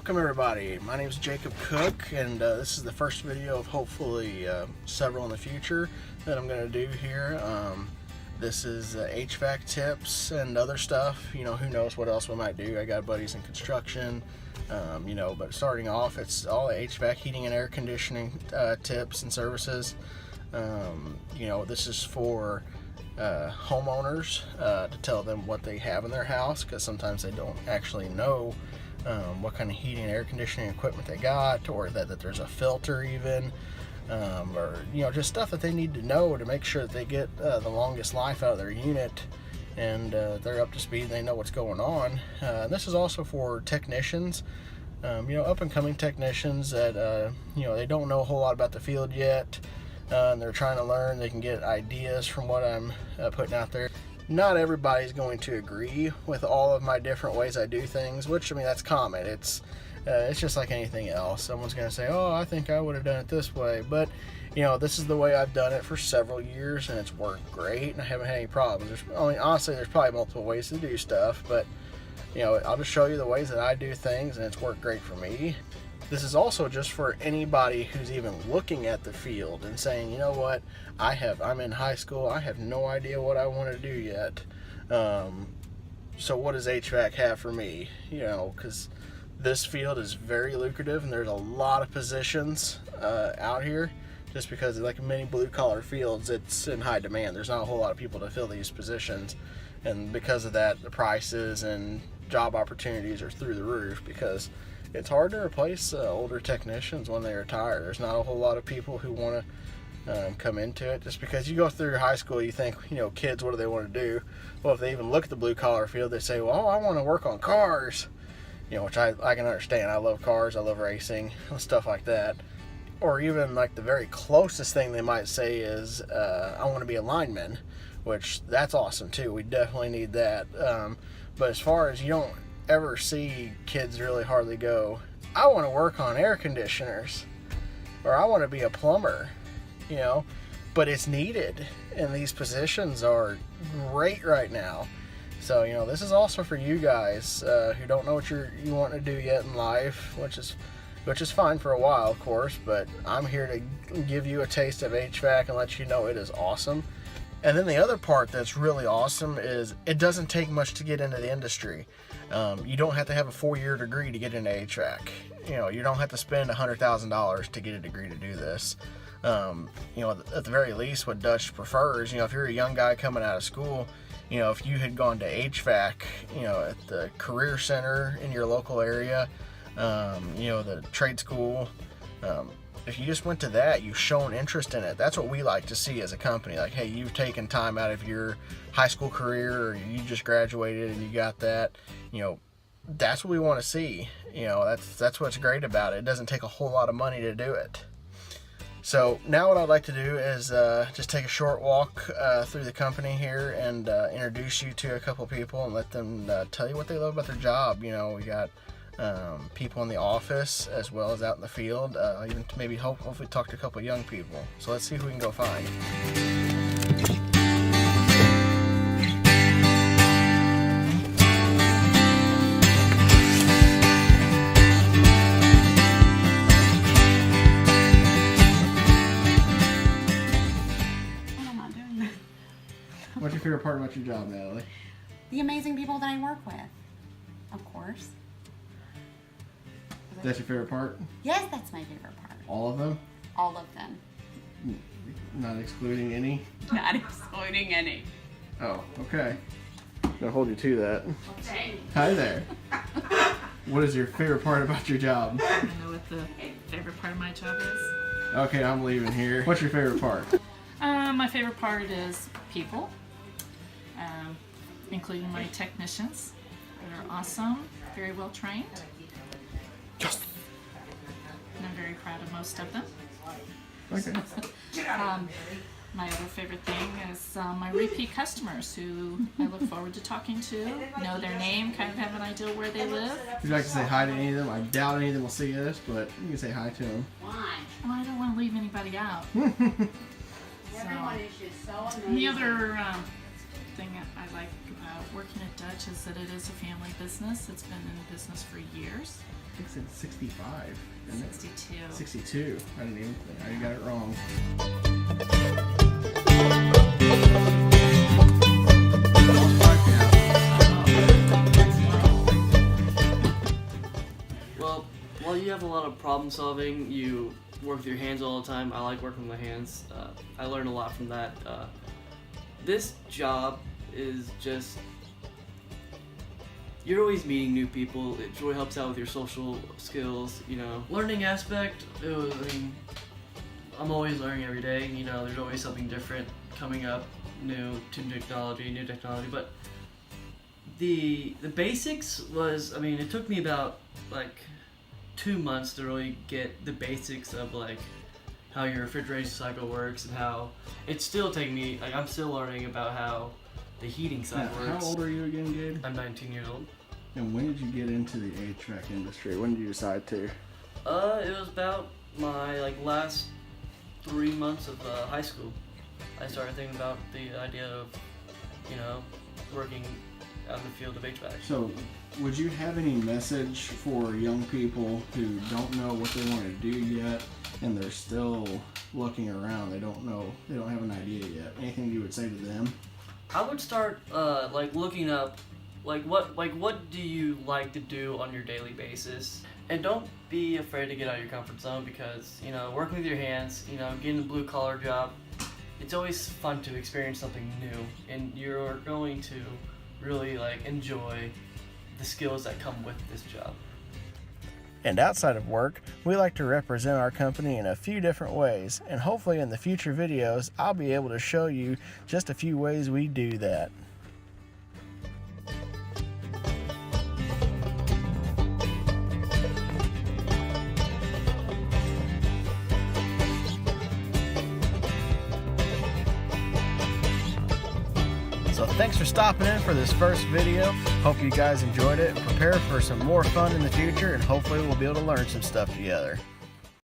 Welcome everybody, my name is Jacob Cook, and this is the first video of hopefully several in the future that I'm going to do here. This is HVAC tips and other stuff, who knows what else we might do. I got buddies in construction, but starting off, it's all HVAC, heating and air conditioning tips and services. This is for homeowners to tell them what they have in their house, because sometimes they don't actually know what kind of heating and air conditioning equipment they got, or that there's a filter even, or just stuff that they need to know to make sure that they get the longest life out of their unit, and they're up to speed and they know what's going on. This is also for technicians, up and coming technicians that they don't know a whole lot about the field yet, and they're trying to learn. They can get ideas from what I'm putting out there. Not everybody's going to agree with all of my different ways I do things, which, that's common. It's just like anything else. Someone's going to say, oh, I think I would have done it this way. But, this is the way I've done it for several years, and it's worked great, and I haven't had any problems. Honestly, there's probably multiple ways to do stuff, but, I'll just show you the ways that I do things, and it's worked great for me. This is also just for anybody who's even looking at the field and saying, you know what, I'm in high school, I have no idea what I want to do yet. So what does HVAC have for me? Because this field is very lucrative, and there's a lot of positions out here. Just because, like many blue-collar fields, it's in high demand. There's not a whole lot of people to fill these positions, and because of that, the prices and job opportunities are through the roof, because it's hard to replace older technicians when they retire. There's not a whole lot of people who want to come into it. Just because you go through high school, you think, kids, what do they want to do? Well, if they even look at the blue-collar field, they say, well, I want to work on cars, which I can understand. I love cars, I love racing, stuff like that. Or even like the very closest thing they might say is, I want to be a lineman, which that's awesome too. We definitely need that. But as far as, you don't ever see kids really hardly go, I want to work on air conditioners, or I want to be a plumber, but it's needed, and these positions are great right now. So this is also for you guys who don't know what you want to do yet in life, which is fine for a while, of course, but I'm here to give you a taste of HVAC and let you know it is awesome. And then the other part that's really awesome is it doesn't take much to get into the industry. You don't have to have a 4-year degree to get into HVAC. You don't have to spend $100,000 to get a degree to do this. At the very least, what Dutch prefers, if you're a young guy coming out of school, if you had gone to HVAC, at the career center in your local area, the trade school, if you just went to that, you've shown interest in it. That's what we like to see as a company. Like, hey, you've taken time out of your high school career, or you just graduated and you got that. That's what we want to see. That's what's great about it. It doesn't take a whole lot of money to do it. So now what I'd like to do is just take a short walk through the company here and introduce you to a couple people and let them tell you what they love about their job. We got people in the office as well as out in the field, even to maybe hopefully talk to a couple young people. So let's see who we can go find. What's your favorite part about your job, Natalie? The amazing people that I work with, of course. That's your favorite part? Yes, that's my favorite part. All of them? All of them. Not excluding any? Not excluding any. Oh, okay. I'll hold you to that. Okay. Hi there. What is your favorite part about your job? I know what the favorite part of my job is. Okay, I'm leaving here. What's your favorite part? My favorite part is people, including my technicians. They're awesome, very well trained. Yes. And I'm very proud of most of them. Okay. My other favorite thing is my repeat customers who I look forward to talking to, know their name, kind of have an idea where they live. Would you like to say hi to any of them? I doubt any of them will see this, but you can say hi to them. Why? Well, I don't want to leave anybody out. Everyone is just so amazing. And the other thing I like about working at Dutch is that it is a family business. It's been in business for years. think it said 65. Isn't it? 62. 62. I didn't even. I got it wrong. Well, while you have a lot of problem solving, you work with your hands all the time. I like working with my hands. I learned a lot from that. This job is just, you're always meeting new people. It really helps out with your social skills, you know. Learning aspect, I'm always learning every day, you know, there's always something different coming up, new technology, but the basics was, it took me about like 2 months to really get the basics of like how your refrigeration cycle works and how it's still taking me, like I'm still learning about how the heating side works. How old are you again, Gabe? I'm 19 years old. And when did you get into the HVAC industry? When did you decide to? It was about my last 3 months of high school. I started thinking about the idea of, working out in the field of HVAC. So, would you have any message for young people who don't know what they want to do yet, and they're still looking around? They don't know. They don't have an idea yet. Anything you would say to them? I would start looking up what do you like to do on your daily basis, and don't be afraid to get out of your comfort zone, because working with your hands, getting a blue collar job, it's always fun to experience something new, and you're going to really enjoy the skills that come with this job. And outside of work, we like to represent our company in a few different ways, and hopefully in the future videos I'll be able to show you just a few ways we do that. So thanks for stopping in for this first video. Hope you guys enjoyed it. Prepare for some more fun in the future, and hopefully we'll be able to learn some stuff together.